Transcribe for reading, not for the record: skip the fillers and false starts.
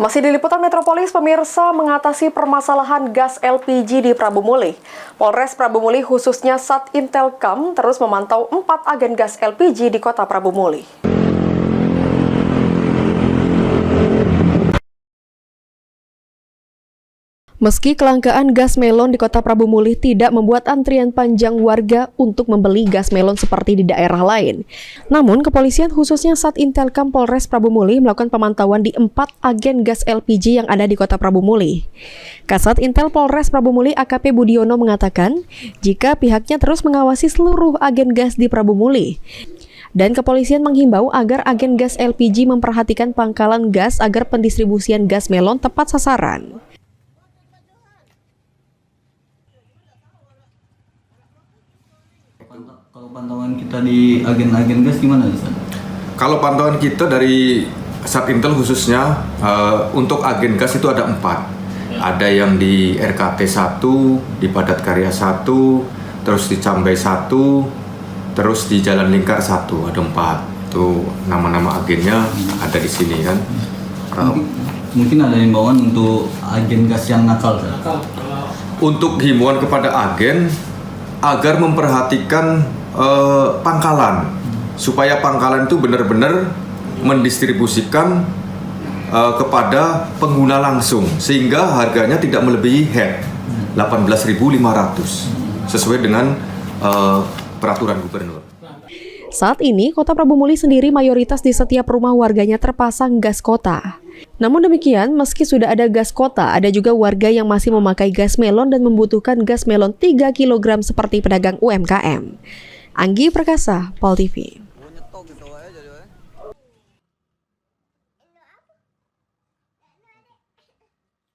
Masih di Liputan Metropolis, pemirsa, mengatasi permasalahan gas LPG di Prabu Mulih. Polres Prabu Mulih khususnya Satintelkam terus memantau 4 agen gas LPG di kota Prabu Mulih. Meski kelangkaan gas melon di kota Prabu Mulih tidak membuat antrian panjang warga untuk membeli gas melon seperti di daerah lain. Namun, kepolisian khususnya Satintelkam Polres Prabu Mulih melakukan pemantauan di 4 agen gas LPG yang ada di kota Prabu Mulih. Kasat Intel Polres Prabu Mulih AKP Budiono mengatakan, jika pihaknya terus mengawasi seluruh agen gas di Prabu Mulih. Dan kepolisian menghimbau agar agen gas LPG memperhatikan pangkalan gas agar pendistribusian gas melon tepat sasaran. Kalau pantauan kita di agen-agen gas gimana, Ustaz? Kalau pantauan kita dari Satintel khususnya untuk agen gas itu ada 4. Ada yang di RKT 1, di Padat Karya 1, terus di Cambai 1, terus di Jalan Lingkar 1, ada 4. Itu nama-nama agennya ada di sini kan. Mungkin ada himbauan untuk agen gas yang nakal, Ustaz? Untuk himbauan kepada agen agar memperhatikan pangkalan, supaya pangkalan itu benar-benar mendistribusikan kepada pengguna langsung, sehingga harganya tidak melebihi head 18.500 sesuai dengan peraturan gubernur. Saat ini, Kota Prabu Mulih sendiri mayoritas di setiap rumah warganya terpasang gas kota. Namun demikian, meski sudah ada gas kota, ada juga warga yang masih memakai gas melon dan membutuhkan gas melon 3 kg seperti pedagang UMKM. Anggi Perkasa, Pol TV.